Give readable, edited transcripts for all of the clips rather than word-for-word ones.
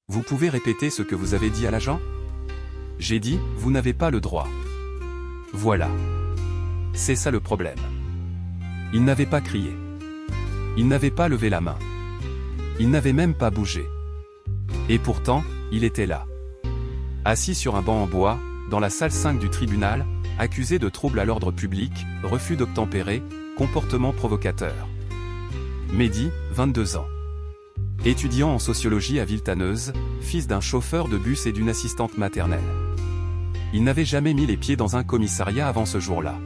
Vous pouvez répéter ce que vous avez dit à l'agent? J'ai dit, vous n'avez pas le droit. Voilà. C'est ça le problème. Il n'avait pas crié. Il n'avait pas levé la main. Il n'avait même pas bougé. Et pourtant, il était là. Assis sur un banc en bois, dans la salle 5 du tribunal, accusé de trouble à l'ordre public, refus d'obtempérer, comportement provocateur. Mehdi, 22 ans. Étudiant en sociologie à Villetaneuse, fils d'un chauffeur de bus et d'une assistante maternelle. Il n'avait jamais mis les pieds dans un commissariat avant ce jour-là.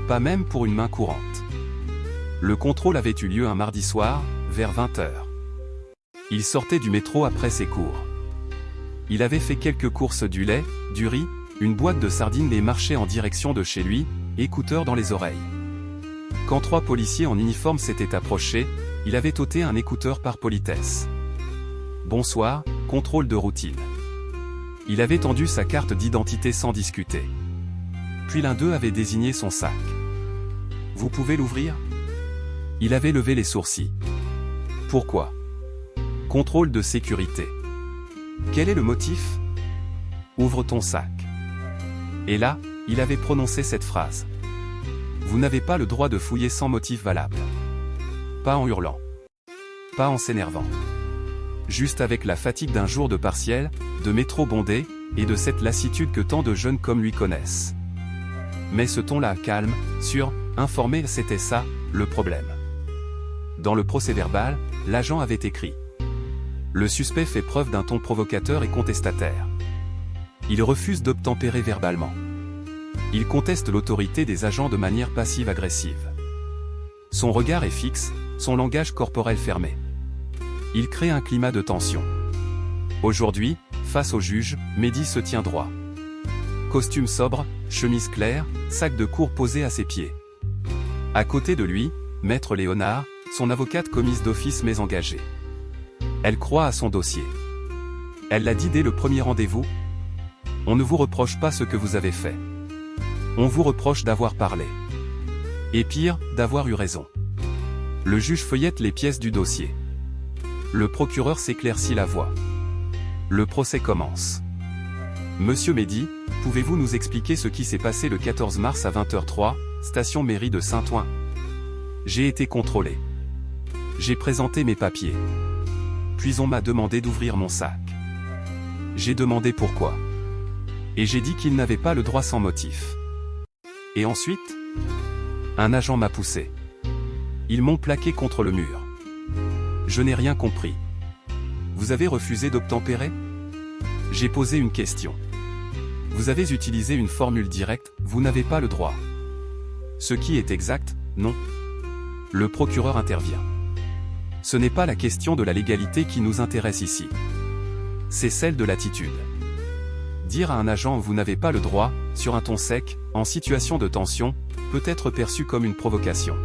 Pas même pour une main courante. Le contrôle avait eu lieu un mardi soir, vers 20 h. Il sortait du métro après ses cours. Il avait fait quelques courses du lait, du riz, une boîte de sardines et marchait en direction de chez lui, écouteurs dans les oreilles. Quand 3 policiers en uniforme s'étaient approchés, il avait ôté un écouteur par politesse. Bonsoir, contrôle de routine. Il avait tendu sa carte d'identité sans discuter. Puis l'un d'eux avait désigné son sac. Vous pouvez l'ouvrir? Il avait levé les sourcils. Pourquoi? Contrôle de sécurité. Quel est le motif? Ouvre ton sac. Et là, il avait prononcé cette phrase. Vous n'avez pas le droit de fouiller sans motif valable. Pas en hurlant. Pas en s'énervant. Juste avec la fatigue d'un jour de partiel, de métro bondé, et de cette lassitude que tant de jeunes comme lui connaissent. Mais ce ton-là, calme, sûr, informé, c'était ça, le problème. Dans le procès-verbal, l'agent avait écrit. Le suspect fait preuve d'un ton provocateur et contestataire. Il refuse d'obtempérer verbalement. Il conteste l'autorité des agents de manière passive-agressive. Son regard est fixe, son langage corporel fermé. Il crée un climat de tension. Aujourd'hui, face au juge, Mehdi se tient droit. Costume sobre, chemise claire, sac de cour posé à ses pieds. À côté de lui, Maître Léonard, son avocate commise d'office mais engagée. Elle croit à son dossier. Elle l'a dit dès le premier rendez-vous. On ne vous reproche pas ce que vous avez fait. On vous reproche d'avoir parlé. Et pire, d'avoir eu raison. Le juge feuillette les pièces du dossier. Le procureur s'éclaircit la voix. Le procès commence. Monsieur Mehdi, pouvez-vous nous expliquer ce qui s'est passé le 14 mars à 20 h 03, station mairie de Saint-Ouen? J'ai été contrôlé. J'ai présenté mes papiers. Puis on m'a demandé d'ouvrir mon sac. J'ai demandé pourquoi. Et j'ai dit qu'il n'avait pas le droit sans motif. Et ensuite, un agent m'a poussé. Ils m'ont plaqué contre le mur. Je n'ai rien compris. Vous avez refusé d'obtempérer? J'ai posé une question. Vous avez utilisé une formule directe, vous n'avez pas le droit. Ce qui est exact, non. Le procureur intervient. Ce n'est pas la question de la légalité qui nous intéresse ici. C'est celle de l'attitude. Dire à un agent « vous n'avez pas le droit », sur un ton sec, en situation de tension, peut être perçu comme une provocation.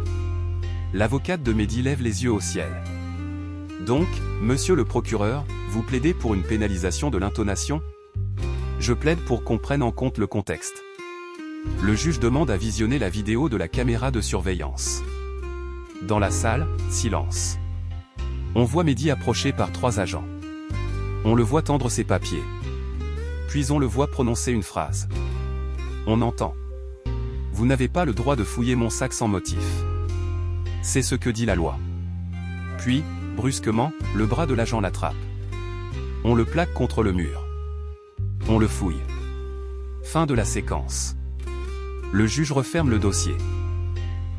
L'avocate de Mehdi lève les yeux au ciel. Donc, monsieur le procureur, vous plaidez pour une pénalisation de l'intonation? Je plaide pour qu'on prenne en compte le contexte. Le juge demande à visionner la vidéo de la caméra de surveillance. Dans la salle, silence. On voit Mehdi approché par 3 agents. On le voit tendre ses papiers. Puis on le voit prononcer une phrase. On entend. Vous n'avez pas le droit de fouiller mon sac sans motif. C'est ce que dit la loi. Puis, brusquement, le bras de l'agent l'attrape. On le plaque contre le mur. On le fouille. Fin de la séquence. Le juge referme le dossier.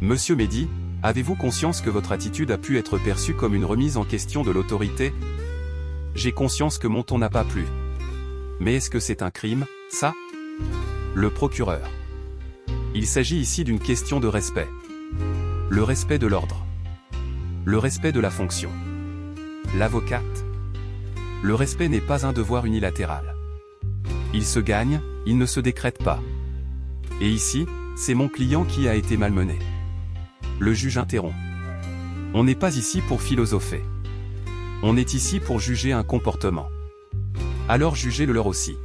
Monsieur Mehdi, avez-vous conscience que votre attitude a pu être perçue comme une remise en question de l'autorité? J'ai conscience que mon ton n'a pas plu. Mais est-ce que c'est un crime, ça? Le procureur. Il s'agit ici d'une question de respect. Le respect de l'ordre. Le respect de la fonction. L'avocate. Le respect n'est pas un devoir unilatéral. Il se gagne, il ne se décrète pas. Et ici, c'est mon client qui a été malmené. Le juge interrompt. On n'est pas ici pour philosopher. On est ici pour juger un comportement. Alors jugez le leur aussi.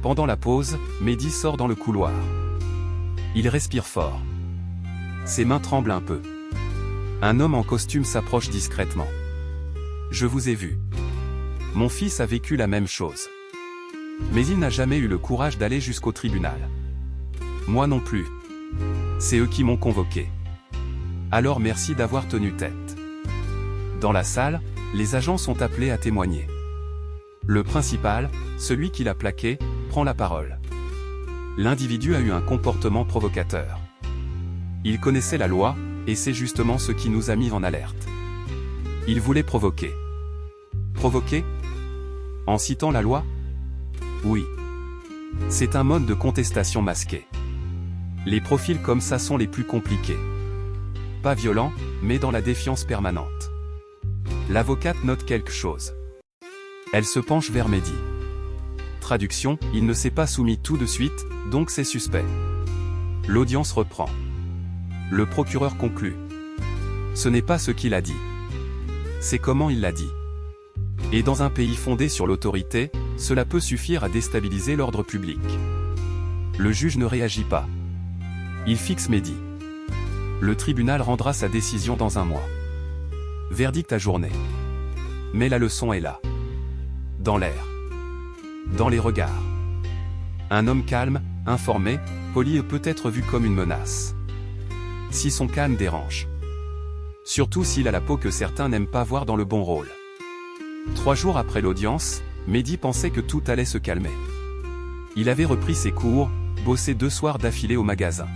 Pendant la pause, Mehdi sort dans le couloir. Il respire fort. Ses mains tremblent un peu. Un homme en costume s'approche discrètement. Je vous ai vu. Mon fils a vécu la même chose. Mais il n'a jamais eu le courage d'aller jusqu'au tribunal. Moi non plus. C'est eux qui m'ont convoqué. Alors merci d'avoir tenu tête. Dans la salle, les agents sont appelés à témoigner. Le principal, celui qui l'a plaqué, prend la parole. L'individu a eu un comportement provocateur. Il connaissait la loi, et c'est justement ce qui nous a mis en alerte. Il voulait provoquer. Provoquer? En citant la loi? Oui. C'est un mode de contestation masqué. Les profils comme ça sont les plus compliqués. Pas violents, mais dans la défiance permanente. L'avocate note quelque chose. Elle se penche vers Mehdi. Traduction, il ne s'est pas soumis tout de suite, donc c'est suspect. L'audience reprend. Le procureur conclut. Ce n'est pas ce qu'il a dit. C'est comment il l'a dit. Et dans un pays fondé sur l'autorité, cela peut suffire à déstabiliser l'ordre public. Le juge ne réagit pas. Il fixe Mehdi. Le tribunal rendra sa décision dans un mois. Verdict ajourné. Mais la leçon est là. Dans l'air. Dans les regards. Un homme calme, informé, poli peut être vu comme une menace. Si son calme dérange. Surtout s'il a la peau que certains n'aiment pas voir dans le bon rôle. 3 jours après l'audience, Mehdi pensait que tout allait se calmer. Il avait repris ses cours, bossé 2 soirs d'affilée au magasin.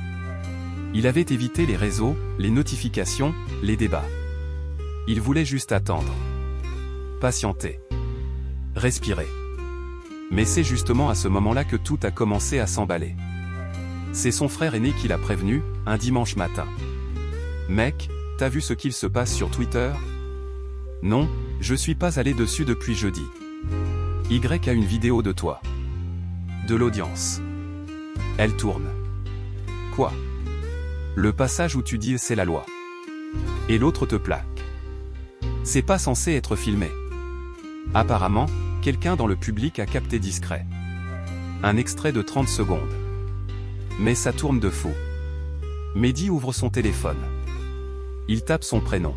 Il avait évité les réseaux, les notifications, les débats. Il voulait juste attendre. Patienter. Respirer. Mais c'est justement à ce moment-là que tout a commencé à s'emballer. C'est son frère aîné qui l'a prévenu, un dimanche matin. « Mec, t'as vu ce qu'il se passe sur Twitter ? » « Non, je suis pas allé dessus depuis jeudi. Y a une vidéo de toi. » De l'audience. Elle tourne. « Quoi ? Le passage où tu dis c'est la loi. Et l'autre te plaque. C'est pas censé être filmé. » Apparemment, quelqu'un dans le public a capté discret. Un extrait de 30 secondes. Mais ça tourne de fou. Mehdi ouvre son téléphone. Il tape son prénom.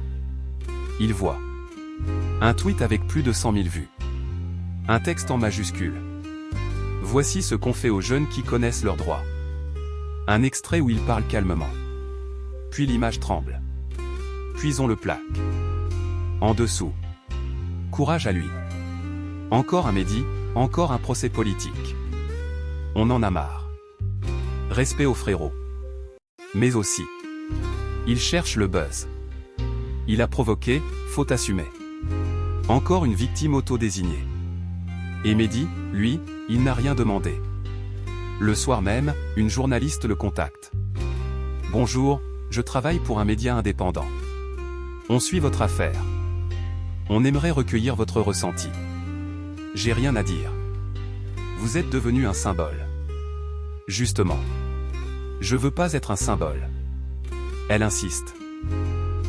Il voit un tweet avec plus de 100 000 vues. Un texte en majuscule. Voici ce qu'on fait aux jeunes qui connaissent leurs droits. Un extrait où il parle calmement. Puis l'image tremble. Puis on le plaque. En dessous. Courage à lui. Encore un Mehdi, encore un procès politique. On en a marre. Respect aux frérots. Mais aussi. Il cherche le buzz. Il a provoqué, faut assumer. Encore une victime auto-désignée. Et Mehdi, lui, il n'a rien demandé. Le soir même, une journaliste le contacte. « Bonjour, je travaille pour un média indépendant. On suit votre affaire. On aimerait recueillir votre ressenti. J'ai rien à dire. Vous êtes devenu un symbole. » Justement. Je veux pas être un symbole. Elle insiste.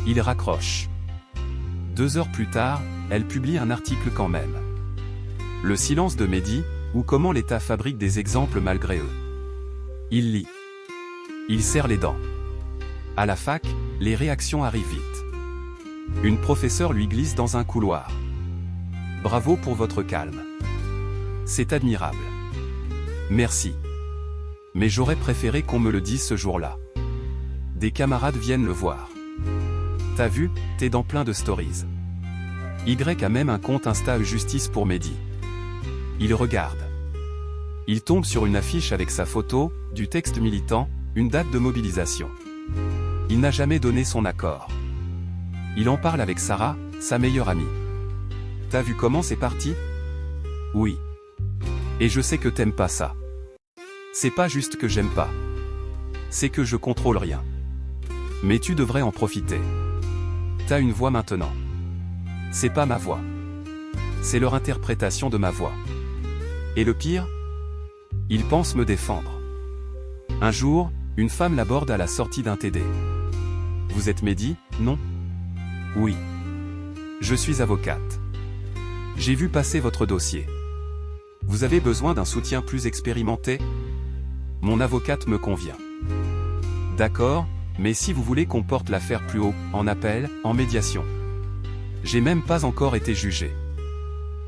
Il raccroche. 2 heures plus tard, elle publie un article quand même. Le silence de Mehdi, ou comment l'État fabrique des exemples malgré eux. Il lit. Il serre les dents. À la fac, les réactions arrivent vite. Une professeure lui glisse dans un couloir. Bravo pour votre calme. C'est admirable. Merci. Mais j'aurais préféré qu'on me le dise ce jour-là. Des camarades viennent le voir. T'as vu, t'es dans plein de stories. Y a même un compte Insta Justice pour Mehdi. Il regarde. Il tombe sur une affiche avec sa photo, du texte militant, une date de mobilisation. Il n'a jamais donné son accord. Il en parle avec Sarah, sa meilleure amie. T'as vu comment c'est parti? Oui. Et je sais que t'aimes pas ça. C'est pas juste que j'aime pas. C'est que je contrôle rien. Mais tu devrais en profiter. T'as une voix maintenant. C'est pas ma voix. C'est leur interprétation de ma voix. Et le pire? Ils pensent me défendre. Un jour, une femme l'aborde à la sortie d'un TD. Vous êtes Mehdi, non? Oui. Je suis avocate. J'ai vu passer votre dossier. Vous avez besoin d'un soutien plus expérimenté? Mon avocate me convient. D'accord, mais si vous voulez qu'on porte l'affaire plus haut, en appel, en médiation. J'ai même pas encore été jugé.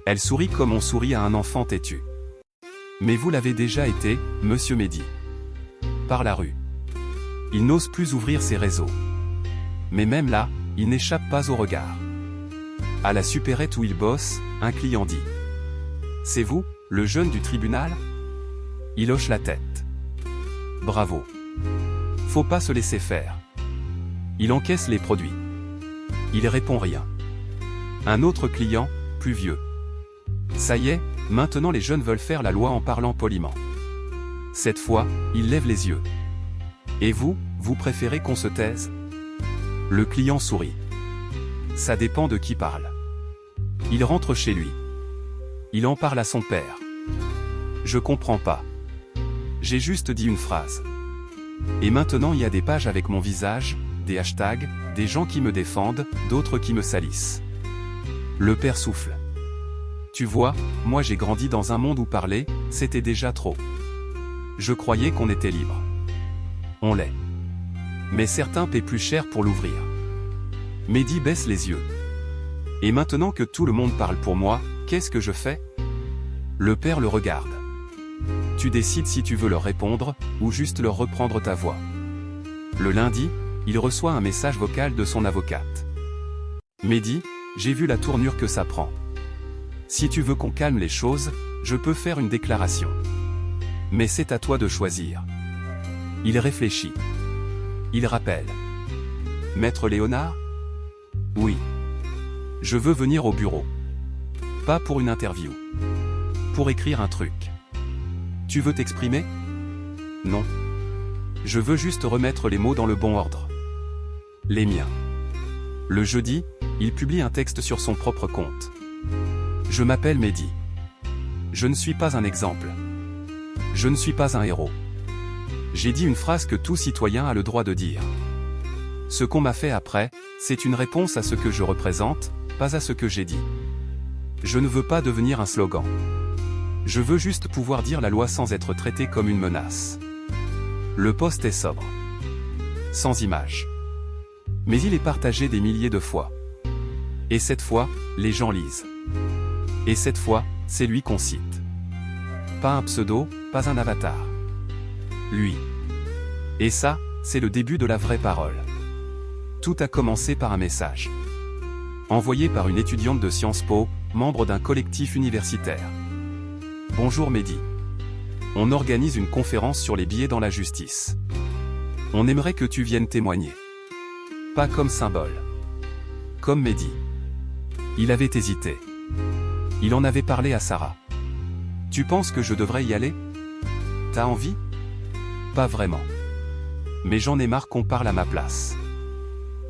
Elle sourit comme on sourit à un enfant têtu. Mais vous l'avez déjà été, monsieur Mehdi. Par la rue. Il n'ose plus ouvrir ses réseaux. Mais même là, il n'échappe pas au regard. À la supérette où il bosse, un client dit. C'est vous, le jeune du tribunal? Il hoche la tête. Bravo. Faut pas se laisser faire. Il encaisse les produits. Il répond rien. Un autre client, plus vieux. Ça y est, maintenant les jeunes veulent faire la loi en parlant poliment. Cette fois, il lève les yeux. Et vous, vous préférez qu'on se taise? Le client sourit. Ça dépend de qui parle. Il rentre chez lui. Il en parle à son père. Je comprends pas. J'ai juste dit une phrase. Et maintenant il y a des pages avec mon visage, des hashtags, des gens qui me défendent, d'autres qui me salissent. Le père souffle. Tu vois, moi j'ai grandi dans un monde où parler, c'était déjà trop. Je croyais qu'on était libre. On l'est. Mais certains paient plus cher pour l'ouvrir. Mehdi baisse les yeux. Et maintenant que tout le monde parle pour moi, qu'est-ce que je fais? Le père le regarde. Tu décides si tu veux leur répondre, ou juste leur reprendre ta voix. Le lundi, il reçoit un message vocal de son avocate. Mehdi, j'ai vu la tournure que ça prend. Si tu veux qu'on calme les choses, je peux faire une déclaration. Mais c'est à toi de choisir. Il réfléchit. Il rappelle. Maître Léonard? Oui. Je veux venir au bureau. Pas pour une interview. Pour écrire un truc. Tu veux t'exprimer? Non. Je veux juste remettre les mots dans le bon ordre. Les miens. Le jeudi, il publie un texte sur son propre compte. Je m'appelle Mehdi. Je ne suis pas un exemple. Je ne suis pas un héros. J'ai dit une phrase que tout citoyen a le droit de dire. Ce qu'on m'a fait après, c'est une réponse à ce que je représente, pas à ce que j'ai dit. Je ne veux pas devenir un slogan. Je veux juste pouvoir dire la loi sans être traité comme une menace. Le post est sobre. Sans image. Mais il est partagé des milliers de fois. Et cette fois, les gens lisent. Et cette fois, c'est lui qu'on cite. Pas un pseudo, pas un avatar. Lui. Et ça, c'est le début de la vraie parole. Tout a commencé par un message. Envoyé par une étudiante de Sciences Po, membre d'un collectif universitaire. Bonjour Mehdi. On organise une conférence sur les biais dans la justice. On aimerait que tu viennes témoigner. Pas comme symbole. Comme Mehdi. Il avait hésité. Il en avait parlé à Sarah. Tu penses que je devrais y aller? T'as envie? Pas vraiment. Mais j'en ai marre qu'on parle à ma place.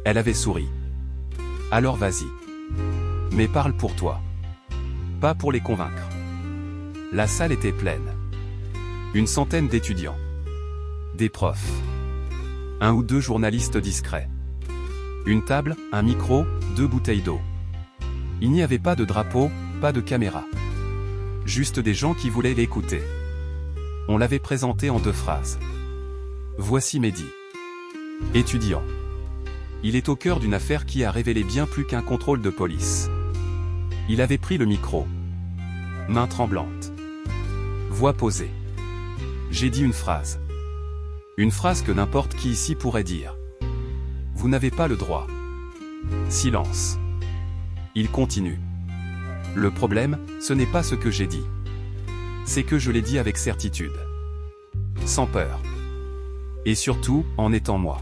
Elle avait souri. Alors vas-y. Mais parle pour toi. Pas pour les convaincre. La salle était pleine. Une centaine d'étudiants. Des profs. Un ou deux journalistes discrets. Une table, un micro, 2 bouteilles d'eau. Il n'y avait pas de drapeau, pas de caméra. Juste des gens qui voulaient l'écouter. On l'avait présenté en 2 phrases. Voici Mehdi. Étudiant. Il est au cœur d'une affaire qui a révélé bien plus qu'un contrôle de police. Il avait pris le micro. Main tremblante. Voix posée. J'ai dit une phrase. Une phrase que n'importe qui ici pourrait dire. Vous n'avez pas le droit. Silence. Il continue. Le problème, ce n'est pas ce que j'ai dit. C'est que je l'ai dit avec certitude. Sans peur. Et surtout, en étant moi.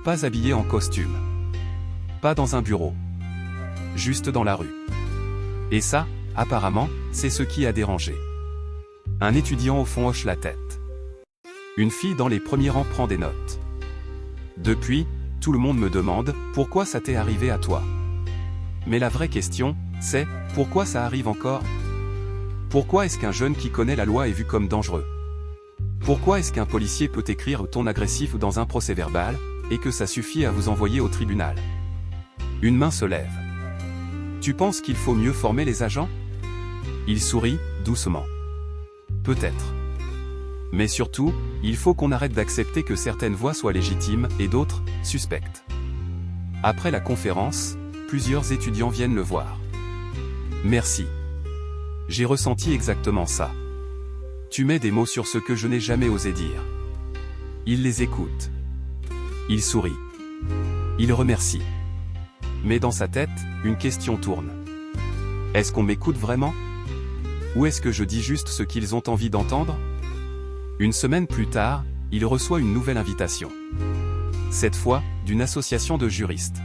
Pas habillé en costume. Pas dans un bureau. Juste dans la rue. Et ça, apparemment, c'est ce qui a dérangé. Un étudiant au fond hoche la tête. Une fille dans les premiers rangs prend des notes. Depuis, tout le monde me demande, pourquoi ça t'est arrivé à toi? Mais la vraie question, c'est, pourquoi ça arrive encore? Pourquoi est-ce qu'un jeune qui connaît la loi est vu comme dangereux? Pourquoi est-ce qu'un policier peut écrire ton agressif dans un procès-verbal, et que ça suffit à vous envoyer au tribunal? Une main se lève. Tu penses qu'il faut mieux former les agents? Il sourit, doucement. Peut-être. Mais surtout, il faut qu'on arrête d'accepter que certaines voix soient légitimes et d'autres, suspectes. Après la conférence, plusieurs étudiants viennent le voir. Merci. J'ai ressenti exactement ça. Tu mets des mots sur ce que je n'ai jamais osé dire. Il les écoute. Il sourit. Il remercie. Mais dans sa tête, une question tourne. Est-ce qu'on m'écoute vraiment? Ou est-ce que je dis juste ce qu'ils ont envie d'entendre? Une semaine plus tard, il reçoit une nouvelle invitation. Cette fois, d'une association de juristes.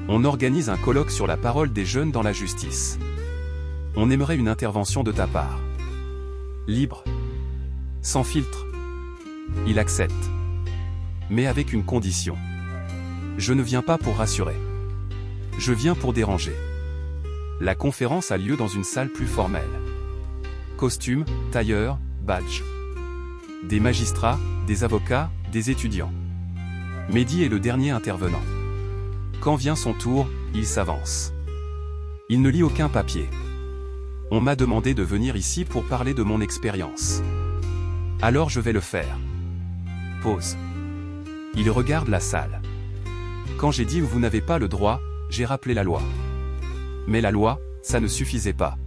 On organise un colloque sur la parole des jeunes dans la justice. On aimerait une intervention de ta part. Libre. Sans filtre. Il accepte. Mais avec une condition. Je ne viens pas pour rassurer. Je viens pour déranger. La conférence a lieu dans une salle plus formelle. Costume, tailleur, badge. Des magistrats, des avocats, des étudiants. Mehdi est le dernier intervenant. Quand vient son tour, il s'avance. Il ne lit aucun papier. On m'a demandé de venir ici pour parler de mon expérience. Alors je vais le faire. Pause. Il regarde la salle. Quand j'ai dit vous n'avez pas le droit, j'ai rappelé la loi. Mais la loi, ça ne suffisait pas.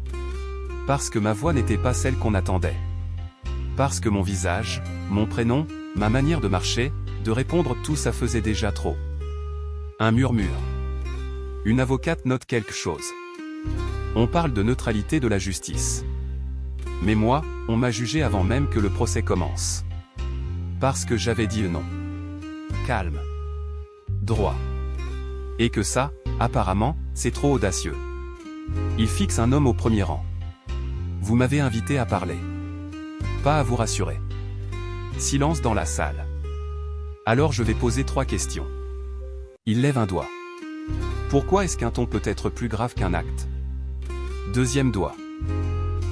Parce que ma voix n'était pas celle qu'on attendait. Parce que mon visage, mon prénom, ma manière de marcher, de répondre, tout ça faisait déjà trop. Un murmure. Une avocate note quelque chose. On parle de neutralité de la justice. Mais moi, on m'a jugé avant même que le procès commence. Parce que j'avais dit non. Calme. Droit. Et que ça, apparemment, c'est trop audacieux. Il fixe un homme au premier rang. Vous m'avez invité à parler. Pas à vous rassurer. Silence dans la salle. Alors je vais poser 3 questions. Il lève un doigt. Pourquoi est-ce qu'un ton peut être plus grave qu'un acte? Deuxième doigt.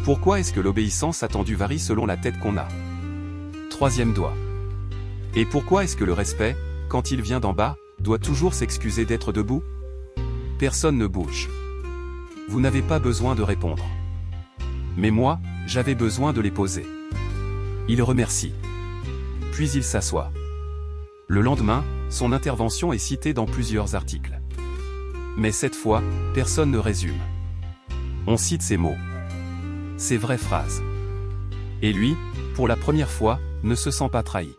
Pourquoi est-ce que l'obéissance attendue varie selon la tête qu'on a? Troisième doigt. Et pourquoi est-ce que le respect, quand il vient d'en bas, doit toujours s'excuser d'être debout? Personne ne bouge. Vous n'avez pas besoin de répondre. Mais moi, j'avais besoin de les poser. Il remercie. Puis il s'assoit. Le lendemain, son intervention est citée dans plusieurs articles. Mais cette fois, personne ne résume. On cite ces mots. Ces vraies phrases. Et lui, pour la première fois, ne se sent pas trahi.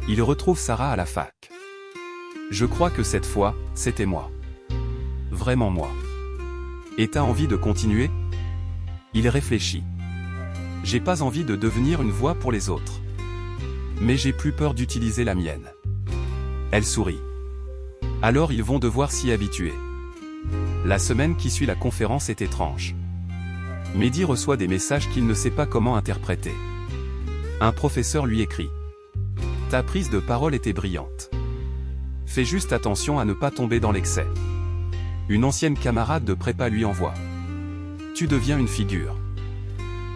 Il retrouve Sarah à la fac. Je crois que cette fois, c'était moi. Vraiment moi. Et t'as envie de continuer? Il réfléchit. J'ai pas envie de devenir une voix pour les autres. Mais j'ai plus peur d'utiliser la mienne. Elle sourit. Alors ils vont devoir s'y habituer. La semaine qui suit la conférence est étrange. Mehdi reçoit des messages qu'il ne sait pas comment interpréter. Un professeur lui écrit. Ta prise de parole était brillante. Fais juste attention à ne pas tomber dans l'excès. Une ancienne camarade de prépa lui envoie. Tu deviens une figure.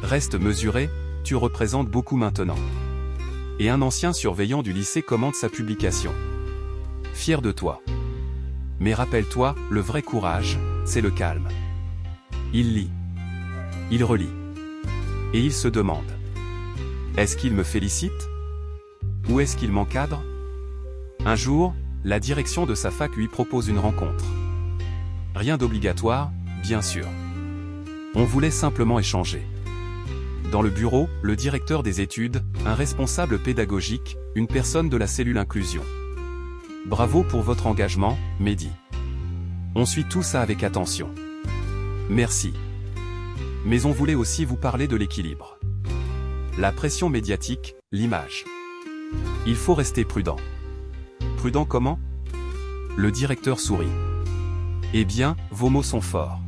Reste mesuré, tu représentes beaucoup maintenant. Et un ancien surveillant du lycée commente sa publication. Fier de toi. Mais rappelle-toi, le vrai courage, c'est le calme. Il lit. Il relit. Et il se demande. Est-ce qu'il me félicite? Ou est-ce qu'il m'encadre? Un jour, la direction de sa fac lui propose une rencontre. Rien d'obligatoire, bien sûr. On voulait simplement échanger. Dans le bureau, le directeur des études, un responsable pédagogique, une personne de la cellule inclusion. Bravo pour votre engagement, Mehdi. On suit tout ça avec attention. Merci. Mais on voulait aussi vous parler de l'équilibre. La pression médiatique, l'image. Il faut rester prudent. Prudent comment? Le directeur sourit. Eh bien, vos mots sont forts.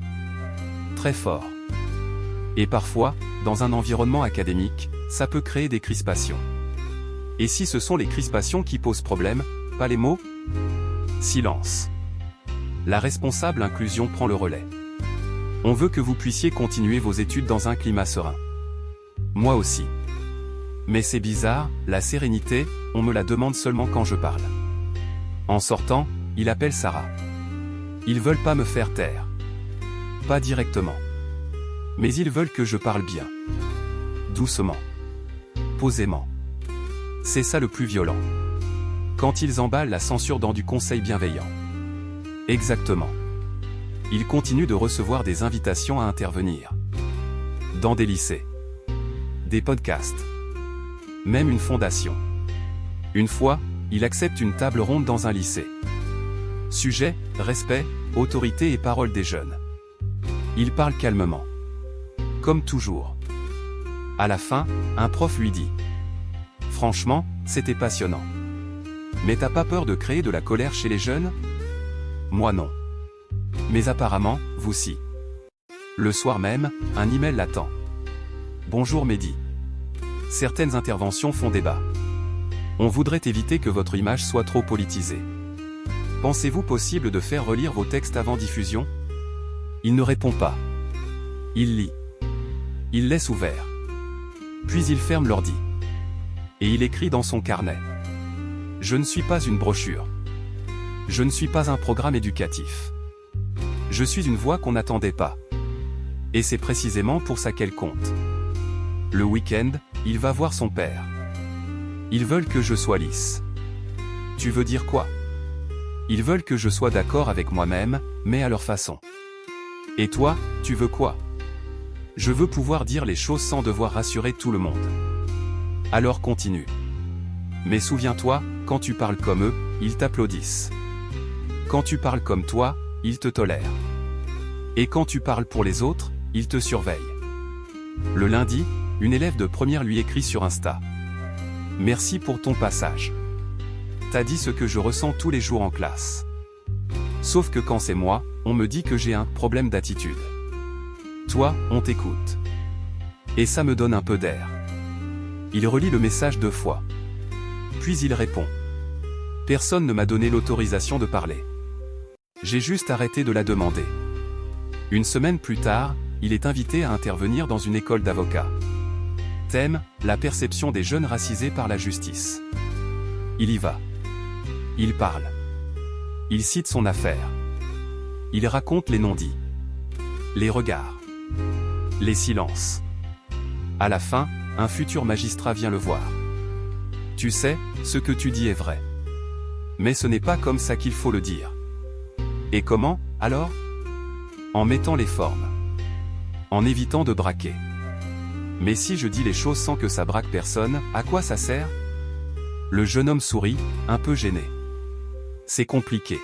Très forts. Et parfois, dans un environnement académique, ça peut créer des crispations. Et si ce sont les crispations qui posent problème, pas les mots? Silence. La responsable inclusion prend le relais. On veut que vous puissiez continuer vos études dans un climat serein. Moi aussi. Mais c'est bizarre, la sérénité, on me la demande seulement quand je parle. En sortant, il appelle Sarah. Ils veulent pas me faire taire. Pas directement. Mais ils veulent que je parle bien. Doucement. Posément. C'est ça le plus violent. Quand ils emballent la censure dans du conseil bienveillant. Exactement. Ils continuent de recevoir des invitations à intervenir. dans des lycées, des podcasts, même une fondation. Une fois, il accepte une table ronde dans un lycée. Sujet, respect, autorité et parole des jeunes. Il parle calmement. Comme toujours. À la fin, un prof lui dit: franchement, c'était passionnant. Mais t'as pas peur de créer de la colère chez les jeunes? Moi non. Mais apparemment, vous si. Le soir même, un email l'attend. Bonjour Mehdi. Certaines interventions font débat. On voudrait éviter que votre image soit trop politisée. Pensez-vous possible de faire relire vos textes avant diffusion? Il ne répond pas. Il lit. Il laisse ouvert. Puis il ferme l'ordi. Et il écrit dans son carnet: je ne suis pas une brochure. Je ne suis pas un programme éducatif. Je suis une voix qu'on n'attendait pas. Et c'est précisément pour ça qu'elle compte. Le week-end, il va voir son père. Ils veulent que je sois lisse. Tu veux dire quoi? Ils veulent que je sois d'accord avec moi-même, mais à leur façon. Et toi, tu veux quoi? Je veux pouvoir dire les choses sans devoir rassurer tout le monde. Alors continue. Mais souviens-toi, quand tu parles comme eux, ils t'applaudissent. Quand tu parles comme toi, ils te tolèrent. Et quand tu parles pour les autres, ils te surveillent. Le lundi, une élève de première lui écrit sur Insta: merci pour ton passage. T'as dit ce que je ressens tous les jours en classe. Sauf que quand c'est moi, on me dit que j'ai un problème d'attitude. Toi, on t'écoute. Et ça me donne un peu d'air. Il relit le message 2 fois. Puis il répond: personne ne m'a donné l'autorisation de parler. J'ai juste arrêté de la demander. Une semaine plus tard, il est invité à intervenir dans une école d'avocats. Thème: la perception des jeunes racisés par la justice. Il y va. Il parle. Il cite son affaire. Il raconte les non-dits. Les regards. Les silences. À la fin, un futur magistrat vient le voir. Tu sais, ce que tu dis est vrai. Mais ce n'est pas comme ça qu'il faut le dire. Et comment, alors? En mettant les formes. En évitant de braquer. Mais si je dis les choses sans que ça braque personne, à quoi ça sert? Le jeune homme sourit, un peu gêné. C'est compliqué.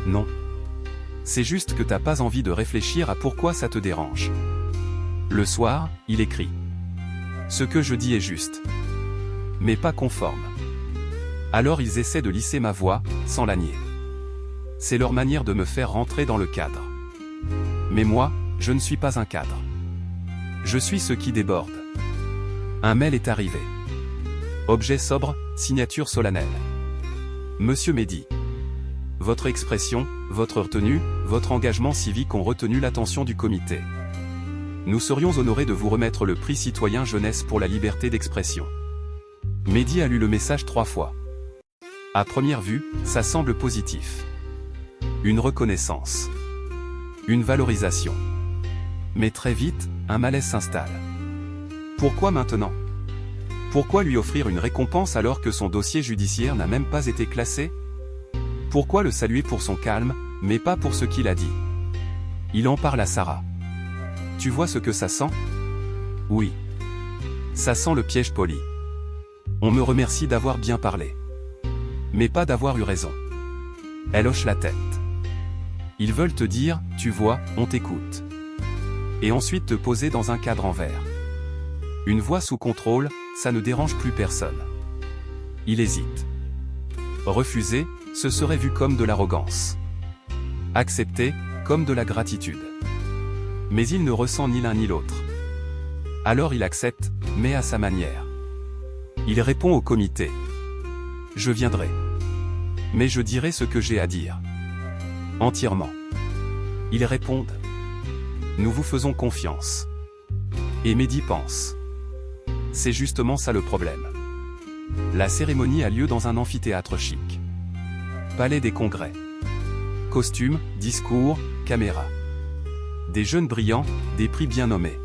Non. C'est juste que t'as pas envie de réfléchir à pourquoi ça te dérange. Le soir, il écrit: ce que je dis est juste. Mais pas conforme. Alors ils essaient de lisser ma voix, sans la nier. C'est leur manière de me faire rentrer dans le cadre. Mais moi, je ne suis pas un cadre. Je suis ce qui déborde. Un mail est arrivé. Objet sobre, signature solennelle. Monsieur Mehdi. Votre expression, votre retenue, votre engagement civique ont retenu l'attention du comité. Nous serions honorés de vous remettre le prix citoyen jeunesse pour la liberté d'expression. Mehdi a lu le message 3 fois. À première vue, ça semble positif. Une reconnaissance. Une valorisation. Mais très vite, un malaise s'installe. Pourquoi maintenant? Pourquoi lui offrir une récompense alors que son dossier judiciaire n'a même pas été classé? Pourquoi le saluer pour son calme, mais pas pour ce qu'il a dit? Il en parle à Sarah. Tu vois ce que ça sent? Oui. Ça sent le piège poli. On me remercie d'avoir bien parlé. Mais pas d'avoir eu raison. Elle hoche la tête. Ils veulent te dire, tu vois, on t'écoute. Et ensuite te poser dans un cadre en verre. Une voix sous contrôle, ça ne dérange plus personne. Il hésite. Refuser, ce serait vu comme de l'arrogance. Accepter, comme de la gratitude. Mais il ne ressent ni l'un ni l'autre. Alors il accepte, mais à sa manière. Il répond au comité. Je viendrai. Mais je dirai ce que j'ai à dire. Entièrement. Ils répondent. Nous vous faisons confiance. Et Mehdi pense. C'est justement ça le problème. La cérémonie a lieu dans un amphithéâtre chic. Palais des Congrès. Costumes, discours, caméras. Des jeunes brillants, des prix bien nommés.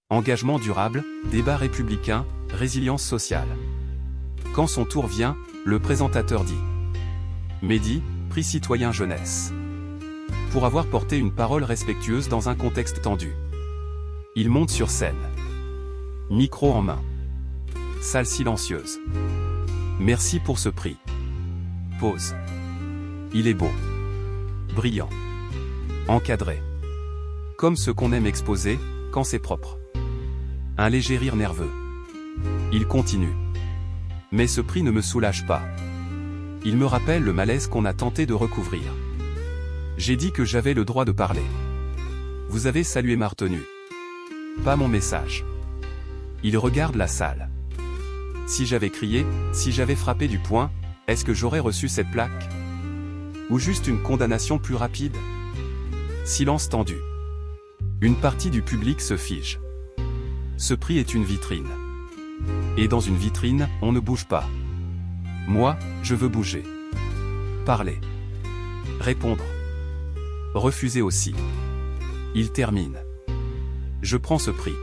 Engagement durable, débat républicain, résilience sociale. Quand son tour vient, le présentateur dit: Mehdi, prix citoyen jeunesse. Pour avoir porté une parole respectueuse dans un contexte tendu. Il monte sur scène. Micro en main. Salle silencieuse. Merci pour ce prix. Pause. Il est beau. Brillant. Encadré. Comme ce qu'on aime exposer, quand c'est propre. Un léger rire nerveux. Il continue. Mais ce prix ne me soulage pas. Il me rappelle le malaise qu'on a tenté de recouvrir. J'ai dit que j'avais le droit de parler. Vous avez salué ma retenue. Pas mon message. Il regarde la salle. Si j'avais crié, si j'avais frappé du poing, est-ce que j'aurais reçu cette plaque? Ou juste une condamnation plus rapide? Silence tendu. Une partie du public se fige. Ce prix est une vitrine. Et dans une vitrine, on ne bouge pas. Moi, je veux bouger. Parler. Répondre. Refuser aussi. Il termine. Je prends ce prix.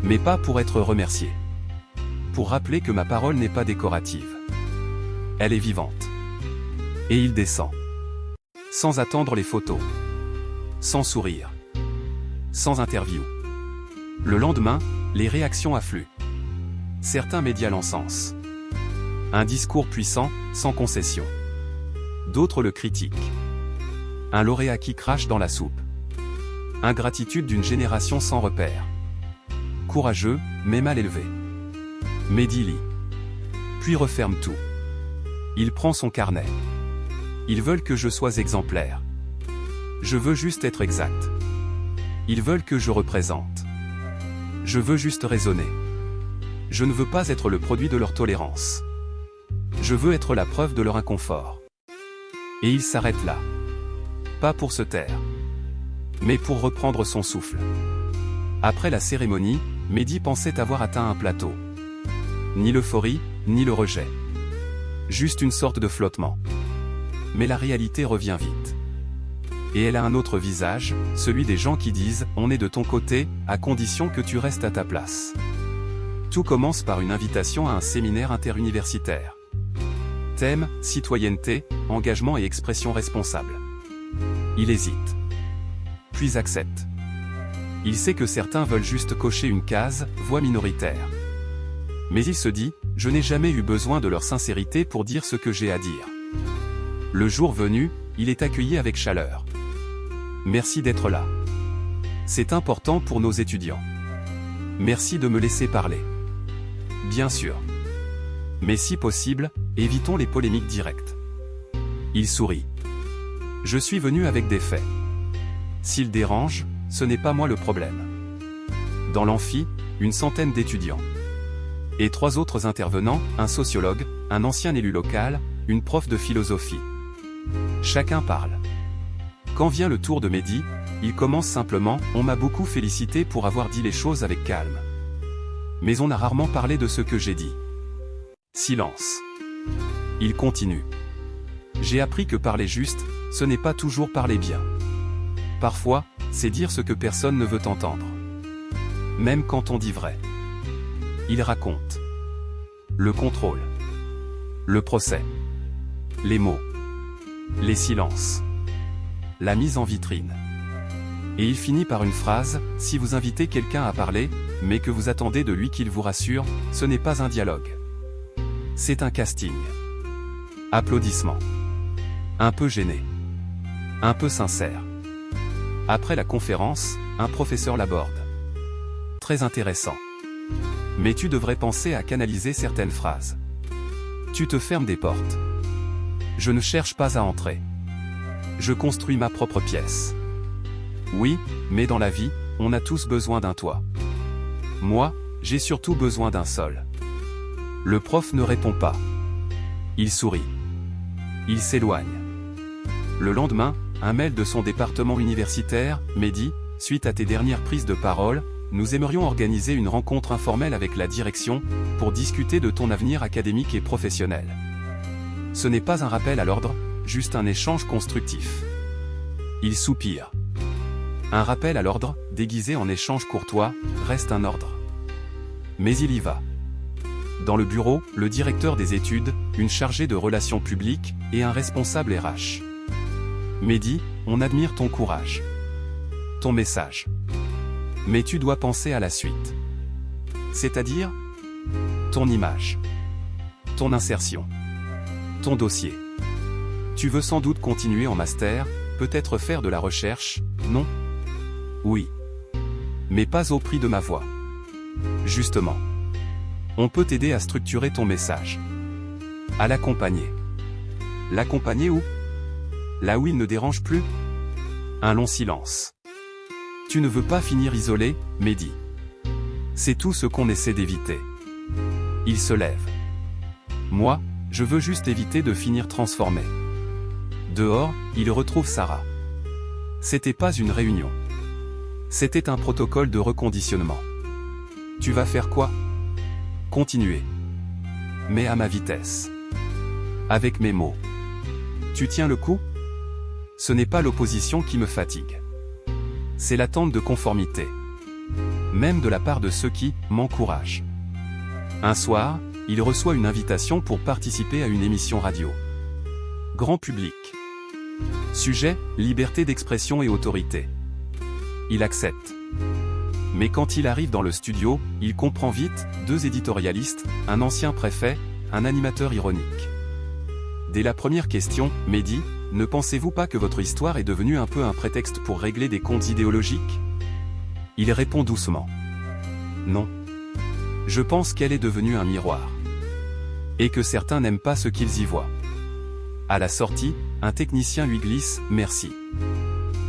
Mais pas pour être remercié. Pour rappeler que ma parole n'est pas décorative. Elle est vivante. Et il descend. Sans attendre les photos. Sans sourire. Sans interview. Le lendemain, les réactions affluent. Certains médias l'encensent. Un discours puissant, sans concession. D'autres le critiquent. Un lauréat qui crache dans la soupe. Ingratitude d'une génération sans repère. Courageux, mais mal élevé. Mehdi lit. Puis referme tout. Il prend son carnet. Ils veulent que je sois exemplaire. Je veux juste être exact. Ils veulent que je représente. Je veux juste raisonner. Je ne veux pas être le produit de leur tolérance. Je veux être la preuve de leur inconfort. Et il s'arrête là. Pas pour se taire. Mais pour reprendre son souffle. Après la cérémonie, Mehdi pensait avoir atteint un plateau. Ni l'euphorie, ni le rejet. Juste une sorte de flottement. Mais la réalité revient vite. Et elle a un autre visage, celui des gens qui disent « on est de ton côté, à condition que tu restes à ta place ». Tout commence par une invitation à un séminaire interuniversitaire. Thème, citoyenneté, engagement et expression responsable. Il hésite. Puis accepte. Il sait que certains veulent juste cocher une case, voix minoritaire. Mais il se dit, je n'ai jamais eu besoin de leur sincérité pour dire ce que j'ai à dire. Le jour venu, il est accueilli avec chaleur. Merci d'être là. C'est important pour nos étudiants. Merci de me laisser parler. Bien sûr. Mais si possible, évitons les polémiques directes. Il sourit. Je suis venu avec des faits. S'il dérange, ce n'est pas moi le problème. Dans l'amphi, une centaine d'étudiants. Et 3 autres intervenants, un sociologue, un ancien élu local, une prof de philosophie. Chacun parle. Quand vient le tour de Mehdi, il commence simplement « On m'a beaucoup félicité pour avoir dit les choses avec calme. Mais on a rarement parlé de ce que j'ai dit. » Silence. Il continue. J'ai appris que parler juste, ce n'est pas toujours parler bien. Parfois, c'est dire ce que personne ne veut entendre. Même quand on dit vrai. Il raconte. Le contrôle. Le procès. Les mots. Les silences. La mise en vitrine. Et il finit par une phrase, si vous invitez quelqu'un à parler, mais que vous attendez de lui qu'il vous rassure, ce n'est pas un dialogue. C'est un casting. Applaudissements. Un peu gêné. Un peu sincère. Après la conférence, un professeur l'aborde. Très intéressant. Mais tu devrais penser à canaliser certaines phrases. Tu te fermes des portes. Je ne cherche pas à entrer. Je construis ma propre pièce. Oui, mais dans la vie, on a tous besoin d'un toit. Moi, j'ai surtout besoin d'un sol. Le prof ne répond pas. Il sourit. Il s'éloigne. Le lendemain, un mail de son département universitaire, Mehdi, suite à tes dernières prises de parole, nous aimerions organiser une rencontre informelle avec la direction, pour discuter de ton avenir académique et professionnel. Ce n'est pas un rappel à l'ordre, juste un échange constructif. Il soupire. Un rappel à l'ordre, déguisé en échange courtois, reste un ordre. Mais il y va. Dans le bureau, le directeur des études, une chargée de relations publiques, et un responsable RH. Mehdi, on admire ton courage. Ton message. Mais tu dois penser à la suite. C'est-à-dire ton image, ton insertion, ton dossier. Tu veux sans doute continuer en master, peut-être faire de la recherche, non? Oui. Mais pas au prix de ma voix. Justement. On peut t'aider à structurer ton message. À l'accompagner. L'accompagner où? Là où il ne dérange plus? Un long silence. Tu ne veux pas finir isolé, Mehdi. C'est tout ce qu'on essaie d'éviter. Il se lève. Moi, je veux juste éviter de finir transformé. Dehors, il retrouve Sarah. C'était pas une réunion. C'était un protocole de reconditionnement. Tu vas faire quoi? Continuer. Mais à ma vitesse. Avec mes mots. Tu tiens le coup? Ce n'est pas l'opposition qui me fatigue. C'est l'attente de conformité. Même de la part de ceux qui m'encouragent. Un soir, il reçoit une invitation pour participer à une émission radio. Grand public. Sujet, liberté d'expression et autorité. Il accepte. Mais quand il arrive dans le studio, il comprend vite, 2 éditorialistes, un ancien préfet, un animateur ironique. Dès la première question, Mehdi, ne pensez-vous pas que votre histoire est devenue un peu un prétexte pour régler des comptes idéologiques? Il répond doucement. Non. Je pense qu'elle est devenue un miroir. Et que certains n'aiment pas ce qu'ils y voient. À la sortie, un technicien lui glisse « Merci ».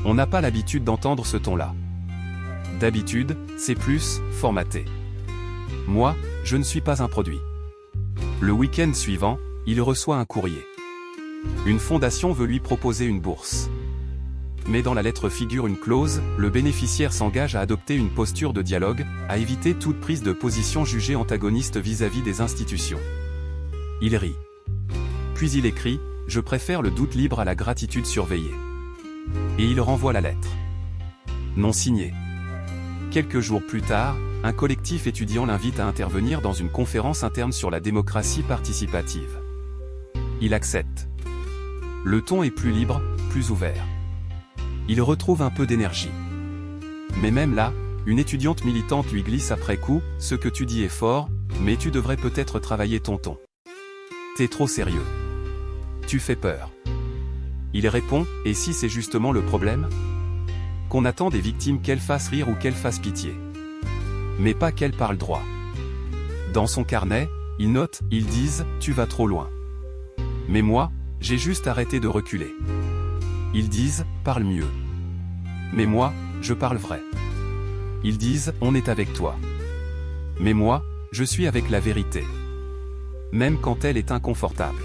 On n'a pas l'habitude d'entendre ce ton-là. D'habitude, c'est plus « formaté ». Moi, je ne suis pas un produit. Le week-end suivant, il reçoit un courrier. Une fondation veut lui proposer une bourse. Mais dans la lettre figure une clause, le bénéficiaire s'engage à adopter une posture de dialogue, à éviter toute prise de position jugée antagoniste vis-à-vis des institutions. Il rit. Puis il écrit « Je préfère le doute libre à la gratitude surveillée ». Et il renvoie la lettre. Non signée. Quelques jours plus tard, un collectif étudiant l'invite à intervenir dans une conférence interne sur la démocratie participative. Il accepte. Le ton est plus libre, plus ouvert. Il retrouve un peu d'énergie. Mais même là, une étudiante militante lui glisse après coup, « Ce que tu dis est fort, mais tu devrais peut-être travailler ton ton. T'es trop sérieux. Tu fais peur. » Il répond, « Et si c'est justement le problème? Qu'on attend des victimes qu'elles fassent rire ou qu'elles fassent pitié. Mais pas qu'elles parlent droit. » Dans son carnet, il note, ils disent, « Tu vas trop loin. » Mais moi, j'ai juste arrêté de reculer. Ils disent, parle mieux. Mais moi, je parle vrai. Ils disent, on est avec toi. Mais moi, je suis avec la vérité. Même quand elle est inconfortable.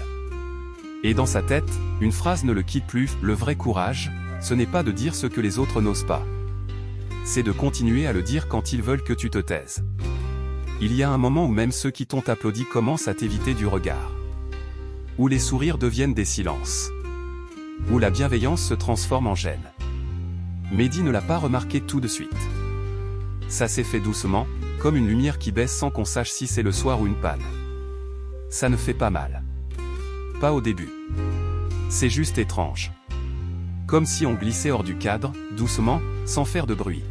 Et dans sa tête, une phrase ne le quitte plus, le vrai courage, ce n'est pas de dire ce que les autres n'osent pas. C'est de continuer à le dire quand ils veulent que tu te taises. Il y a un moment où même ceux qui t'ont applaudi commencent à t'éviter du regard. Où les sourires deviennent des silences. Où la bienveillance se transforme en gêne. Mehdi ne l'a pas remarqué tout de suite. Ça s'est fait doucement, comme une lumière qui baisse sans qu'on sache si c'est le soir ou une panne. Ça ne fait pas mal. Pas au début. C'est juste étrange. Comme si on glissait hors du cadre, doucement, sans faire de bruit.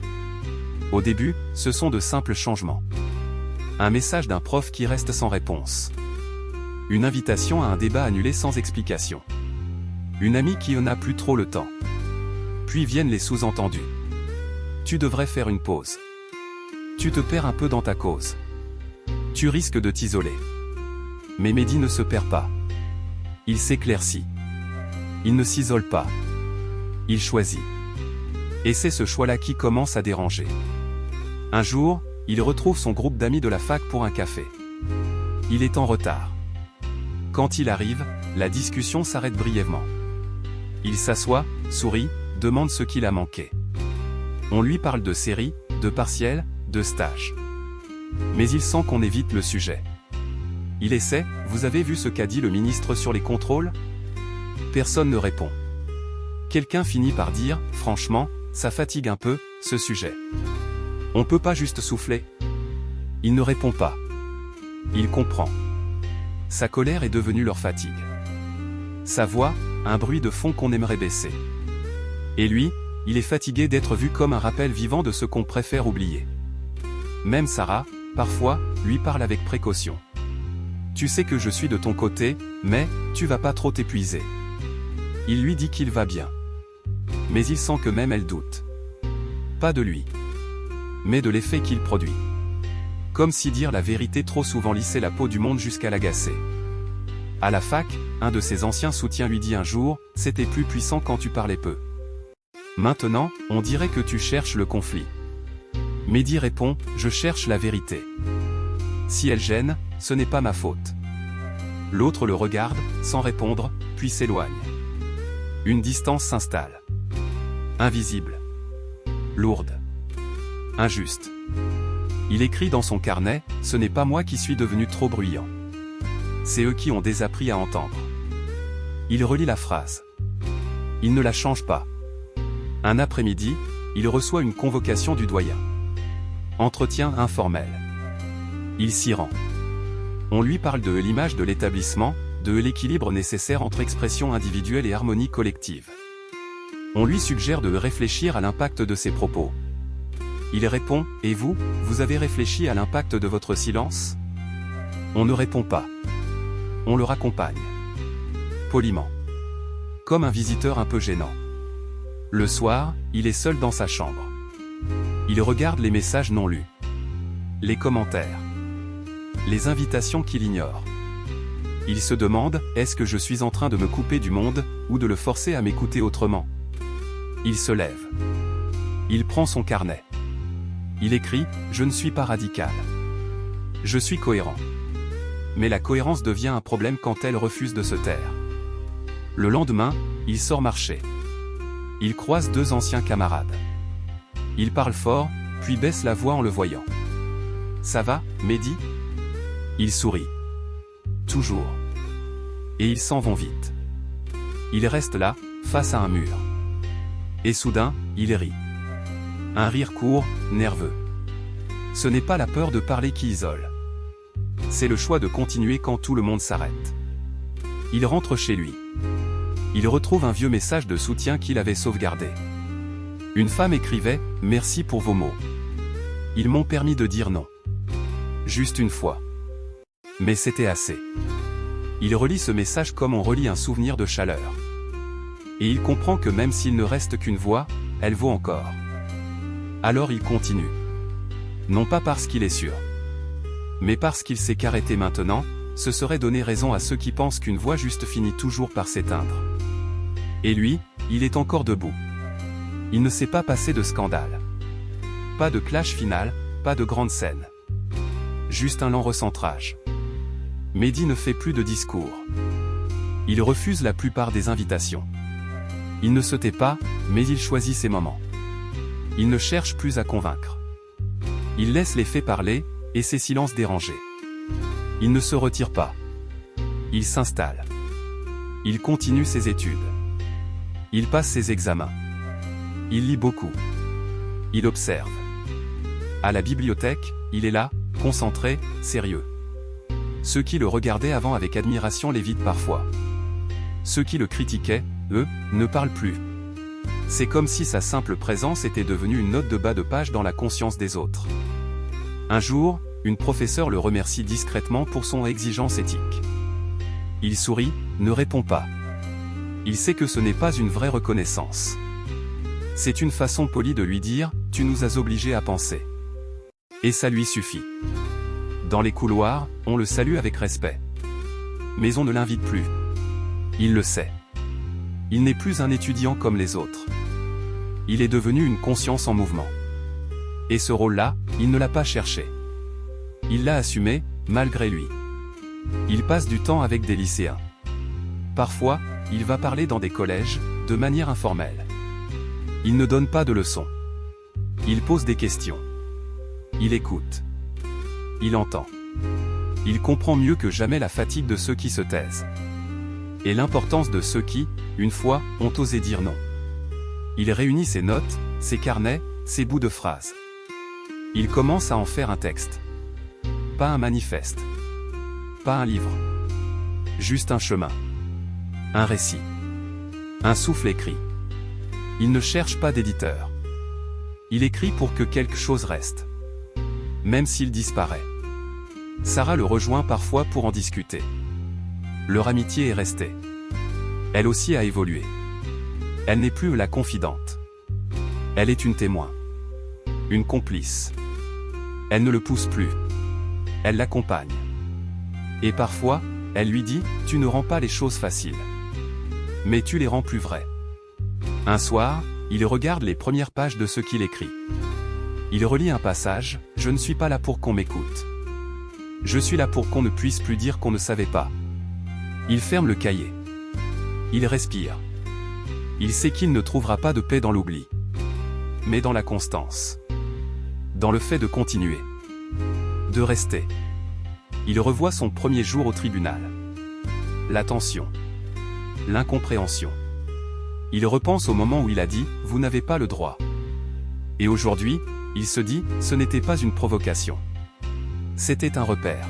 Au début, ce sont de simples changements. Un message d'un prof qui reste sans réponse. Une invitation à un débat annulé sans explication. Une amie qui en a plus trop le temps. Puis viennent les sous-entendus. Tu devrais faire une pause. Tu te perds un peu dans ta cause. Tu risques de t'isoler. Mais Mehdi ne se perd pas. Il s'éclaircit. Il ne s'isole pas. Il choisit. Et c'est ce choix-là qui commence à déranger. Un jour, il retrouve son groupe d'amis de la fac pour un café. Il est en retard. Quand il arrive, la discussion s'arrête brièvement. Il s'assoit, sourit, demande ce qu'il a manqué. On lui parle de séries, de partiels, de stages. Mais il sent qu'on évite le sujet. Il essaie, vous avez vu ce qu'a dit le ministre sur les contrôles? Personne ne répond. Quelqu'un finit par dire, franchement, ça fatigue un peu, ce sujet. On peut pas juste souffler? Il ne répond pas. Il comprend. Sa colère est devenue leur fatigue. Sa voix, un bruit de fond qu'on aimerait baisser. Et lui, il est fatigué d'être vu comme un rappel vivant de ce qu'on préfère oublier. Même Sarah, parfois, lui parle avec précaution. Tu sais que je suis de ton côté, mais, tu vas pas trop t'épuiser. Il lui dit qu'il va bien. Mais il sent que même elle doute. Pas de lui. Mais de l'effet qu'il produit. Comme si dire la vérité trop souvent lissait la peau du monde jusqu'à l'agacer. À la fac, un de ses anciens soutiens lui dit un jour, « C'était plus puissant quand tu parlais peu. Maintenant, on dirait que tu cherches le conflit. » Mehdi répond, « Je cherche la vérité. Si elle gêne, ce n'est pas ma faute. » L'autre le regarde, sans répondre, puis s'éloigne. Une distance s'installe. Invisible. Lourde. Injuste. Il écrit dans son carnet, « Ce n'est pas moi qui suis devenu trop bruyant. C'est eux qui ont désappris à entendre. » Il relit la phrase. Il ne la change pas. Un après-midi, il reçoit une convocation du doyen. Entretien informel. Il s'y rend. On lui parle de l'image de l'établissement, de l'équilibre nécessaire entre expression individuelle et harmonie collective. On lui suggère de réfléchir à l'impact de ses propos. Il répond, « Et vous, vous avez réfléchi à l'impact de votre silence ?» On ne répond pas. On le raccompagne. Poliment. Comme un visiteur un peu gênant. Le soir, il est seul dans sa chambre. Il regarde les messages non lus. Les commentaires. Les invitations qu'il ignore. Il se demande, est-ce que je suis en train de me couper du monde, ou de le forcer à m'écouter autrement? Il se lève. Il prend son carnet. Il écrit, je ne suis pas radical. Je suis cohérent. Mais la cohérence devient un problème quand elle refuse de se taire. Le lendemain, il sort marcher. Il croise deux anciens camarades. Il parle fort, puis baisse la voix en le voyant. Ça va, Mehdi? Il sourit. Toujours. Et ils s'en vont vite. Il reste là, face à un mur. Et soudain, il rit. Un rire court, nerveux. Ce n'est pas la peur de parler qui isole. C'est le choix de continuer quand tout le monde s'arrête. Il rentre chez lui. Il retrouve un vieux message de soutien qu'il avait sauvegardé. Une femme écrivait « Merci pour vos mots. Ils m'ont permis de dire non. Juste une fois. Mais c'était assez. » Il relit ce message comme on relit un souvenir de chaleur. Et il comprend que même s'il ne reste qu'une voix, elle vaut encore. Alors il continue. Non pas parce qu'il est sûr. Mais parce qu'il sait qu'arrêter maintenant, ce serait donner raison à ceux qui pensent qu'une voix juste finit toujours par s'éteindre. Et lui, il est encore debout. Il ne s'est pas passé de scandale. Pas de clash final, pas de grande scène. Juste un lent recentrage. Mehdi ne fait plus de discours. Il refuse la plupart des invitations. Il ne se tait pas, mais il choisit ses moments. Il ne cherche plus à convaincre. Il laisse les faits parler, et ses silences déranger. Il ne se retire pas. Il s'installe. Il continue ses études. Il passe ses examens. Il lit beaucoup. Il observe. À la bibliothèque, il est là, concentré, sérieux. Ceux qui le regardaient avant avec admiration l'évitent parfois. Ceux qui le critiquaient, eux, ne parlent plus. C'est comme si sa simple présence était devenue une note de bas de page dans la conscience des autres. Un jour, une professeure le remercie discrètement pour son exigence éthique. Il sourit, ne répond pas. Il sait que ce n'est pas une vraie reconnaissance. C'est une façon polie de lui dire, tu nous as obligés à penser. Et ça lui suffit. Dans les couloirs, on le salue avec respect. Mais on ne l'invite plus. Il le sait. Il n'est plus un étudiant comme les autres. Il est devenu une conscience en mouvement. Et ce rôle-là, il ne l'a pas cherché. Il l'a assumé, malgré lui. Il passe du temps avec des lycéens. Parfois, il va parler dans des collèges, de manière informelle. Il ne donne pas de leçons. Il pose des questions. Il écoute. Il entend. Il comprend mieux que jamais la fatigue de ceux qui se taisent. Et l'importance de ceux qui, une fois, ont osé dire non. Il réunit ses notes, ses carnets, ses bouts de phrases. Il commence à en faire un texte. Pas un manifeste. Pas un livre. Juste un chemin. Un récit. Un souffle écrit. Il ne cherche pas d'éditeur. Il écrit pour que quelque chose reste. Même s'il disparaît. Sarah le rejoint parfois pour en discuter. Leur amitié est restée. Elle aussi a évolué. Elle n'est plus la confidente. Elle est une témoin. Une complice. Elle ne le pousse plus. Elle l'accompagne. Et parfois, elle lui dit, tu ne rends pas les choses faciles. Mais tu les rends plus vraies. Un soir, il regarde les premières pages de ce qu'il écrit. Il relit un passage, je ne suis pas là pour qu'on m'écoute. Je suis là pour qu'on ne puisse plus dire qu'on ne savait pas. Il ferme le cahier. Il respire. Il sait qu'il ne trouvera pas de paix dans l'oubli. Mais dans la constance. Dans le fait de continuer. De rester. Il revoit son premier jour au tribunal. La tension. L'incompréhension. Il repense au moment où il a dit « Vous n'avez pas le droit ». Et aujourd'hui, il se dit « Ce n'était pas une provocation. C'était un repère ».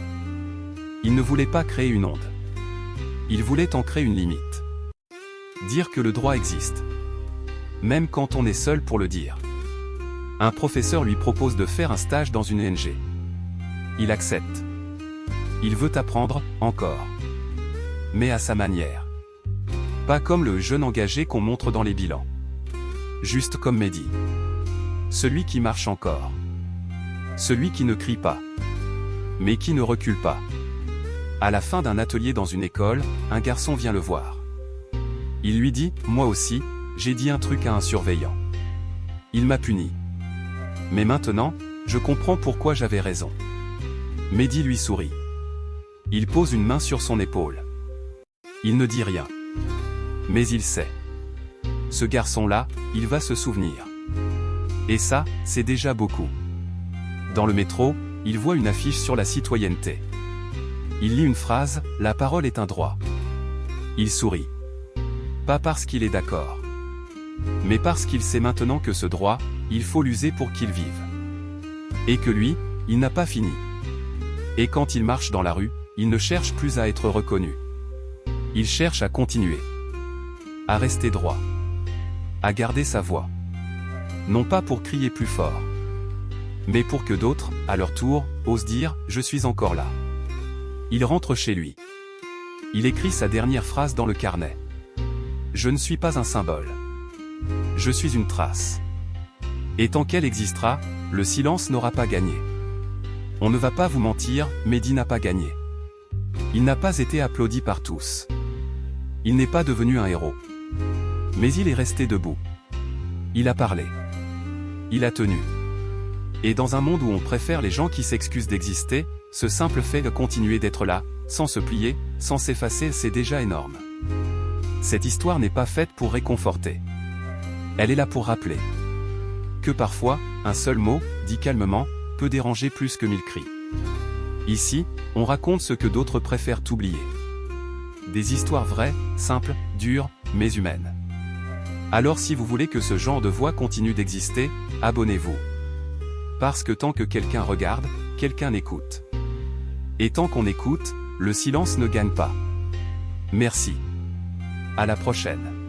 Il ne voulait pas créer une onde. Il voulait en créer une limite. Dire que le droit existe. Même quand on est seul pour le dire. Un professeur lui propose de faire un stage dans une ONG. Il accepte. Il veut apprendre, encore. Mais à sa manière. Pas comme le jeune engagé qu'on montre dans les bilans. Juste comme Mehdi. Celui qui marche encore. Celui qui ne crie pas. Mais qui ne recule pas. À la fin d'un atelier dans une école, un garçon vient le voir. Il lui dit, moi aussi, j'ai dit un truc à un surveillant. Il m'a puni. Mais maintenant, je comprends pourquoi j'avais raison. Mehdi lui sourit. Il pose une main sur son épaule. Il ne dit rien. Mais il sait. Ce garçon-là, il va se souvenir. Et ça, c'est déjà beaucoup. Dans le métro, il voit une affiche sur la citoyenneté. Il lit une phrase, la parole est un droit. Il sourit. Pas parce qu'il est d'accord. Mais parce qu'il sait maintenant que ce droit, il faut l'user pour qu'il vive. Et que lui, il n'a pas fini. Et quand il marche dans la rue, il ne cherche plus à être reconnu. Il cherche à continuer. À rester droit. À garder sa voix. Non pas pour crier plus fort. Mais pour que d'autres, à leur tour, osent dire « Je suis encore là ». Il rentre chez lui. Il écrit sa dernière phrase dans le carnet. Je ne suis pas un symbole. Je suis une trace. Et tant qu'elle existera, le silence n'aura pas gagné. On ne va pas vous mentir, Mehdi n'a pas gagné. Il n'a pas été applaudi par tous. Il n'est pas devenu un héros. Mais il est resté debout. Il a parlé. Il a tenu. Et dans un monde où on préfère les gens qui s'excusent d'exister, ce simple fait de continuer d'être là, sans se plier, sans s'effacer, c'est déjà énorme. Cette histoire n'est pas faite pour réconforter. Elle est là pour rappeler que parfois, un seul mot, dit calmement, peut déranger plus que 1000 cris. Ici, on raconte ce que d'autres préfèrent oublier. Des histoires vraies, simples, dures, mais humaines. Alors si vous voulez que ce genre de voix continue d'exister, abonnez-vous. Parce que tant que quelqu'un regarde, quelqu'un écoute. Et tant qu'on écoute, le silence ne gagne pas. Merci. À la prochaine.